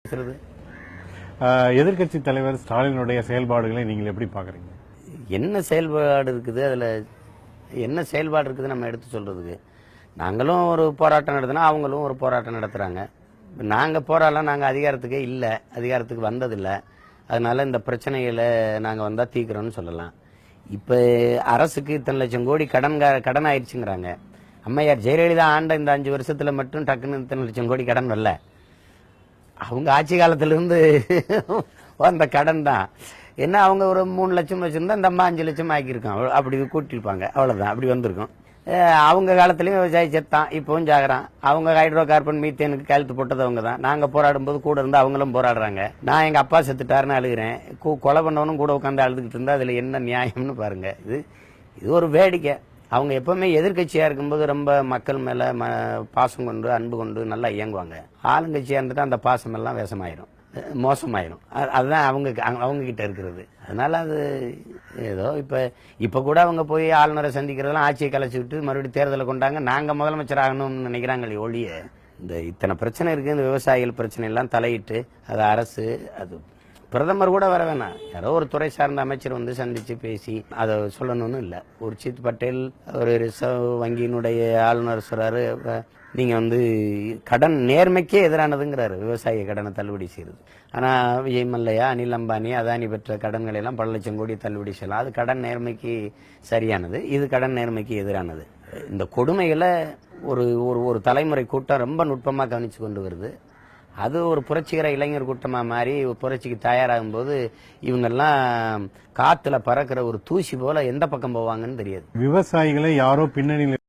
பேசுறது. எதிர்க்கட்சி தலைவர் ஸ்டாலினுடைய செயல்பாடுகளை நீங்கள் எப்படி பாக்குறீங்க? என்ன செயல்பாடு இருக்குது, அதுல என்ன செயல்பாடு இருக்குது நம்ம எடுத்து சொல்றதுக்கு? நாங்களும் ஒரு போராட்டம் நடத்தினா அவங்களும் ஒரு போராட்டம் நடத்துறாங்க. நாங்க போராடலாம், நாங்க அதிகாரத்துக்கே இல்லை, அதிகாரத்துக்கு வந்ததில்லை. அதனால இந்த பிரச்சனைகளை நாங்க வந்தா தீர்க்கிறோம்னு சொல்லலாம். இப்ப அரசுக்கு இத்தனை லட்சம் கோடி கடன் ஆயிடுச்சுங்கிறாங்க. அம்மையார் ஜெயலலிதா ஆண்ட இந்த 5 வருஷத்துல மட்டும் டக்குன்னு இத்தனை லட்சம் கோடி கடன் வரல. அவங்க ஆட்சி காலத்திலிருந்து அந்த கடன் தான். என்ன, அவங்க ஒரு 3 லட்சம் வச்சிருந்தா இந்த அம்மா 5 லட்சம் ஆக்கியிருக்கான், அப்படி கூட்டிருப்பாங்க, அவ்வளவுதான். அப்படி வந்திருக்கும். அவங்க காலத்திலயும் விவசாயி செத்தான், இப்பவும் ஜாகறான். அவங்க ஹைட்ரோ கார்பன் மீத்தேனுக்கு கையெழுத்து போட்டது அவங்க தான். நாங்க போராடும் போது கூட இருந்து அவங்களும் போராடுறாங்க. நான் எங்க அப்பா செத்துட்டாருன்னு அழுகிறேன், கொலை பண்ணவனும் கூட உட்காந்து அழுதுகிட்டு இருந்தா அதுல என்ன நியாயம்னு பாருங்க. இது ஒரு வேடிக்கை. அவங்க எப்பவுமே எதிர்கட்சியா இருக்கும்போது ரொம்ப மக்கள் மேல பாசம் கொண்டு அன்பு கொண்டு நல்லா இயங்குவாங்க. ஆளுங்கட்சியா இருந்துட்டு அந்த பாசம் எல்லாம் விஷமாயிரும், மோசமாயிரும். அதுதான் அவங்க கிட்ட இருக்கிறது. அதனால அது ஏதோ இப்ப கூட அவங்க போய் ஆளுநரை சந்திக்கிறதெல்லாம் ஆட்சியை கலைச்சு விட்டு மறுபடியும் தேர்தலை கொண்டாங்க. நாங்க முதலமைச்சர் ஆகணும்னு நினைக்கிறாங்களே ஒழிய, இந்த இத்தனை பிரச்சனை இருக்கு, இந்த விவசாயிகள் பிரச்சனை எல்லாம் தலையிட்டு அது அரசு, அது பிரதமர் கூட வர வேணாம், யாரோ ஒரு துறை சார்ந்த அமைச்சர் வந்து சந்திச்சு பேசி அதை சொல்லணும்னு இல்லை. உர்ஜித் பட்டேல் ஒரு ரிசர்வ் வங்கியினுடைய ஆளுநர் சொல்றாரு, நீங்க வந்து கடன் நேர்மைக்கே எதிரானதுங்கிறாரு, விவசாய கடனை தள்ளுபடி செய்யறது. ஆனா விஜய் மல்லையா, அனில் அம்பானி, அதானி பெற்ற கடன்களை எல்லாம் பல லட்சம் கோடி தள்ளுபடி செய்யலாம். அது கடன் நேர்மைக்கு சரியானது, இது கடன் நேர்மைக்கு எதிரானது. இந்த கொடுமைகளை ஒரு ஒரு தலைமுறை கூட்டம் ரொம்ப நுட்பமா கவனிச்சு கொண்டு வருது. அது ஒரு புரட்சிகர இளைஞர் கூட்டமா மாறி புரட்சிக்கு தயாராகும் போது இவங்கெல்லாம் காத்துல பறக்கிற ஒரு தூசி போல எந்த பக்கம் போவாங்கன்னு தெரியாது. விவசாயிகளை யாரோ பின்னணியில்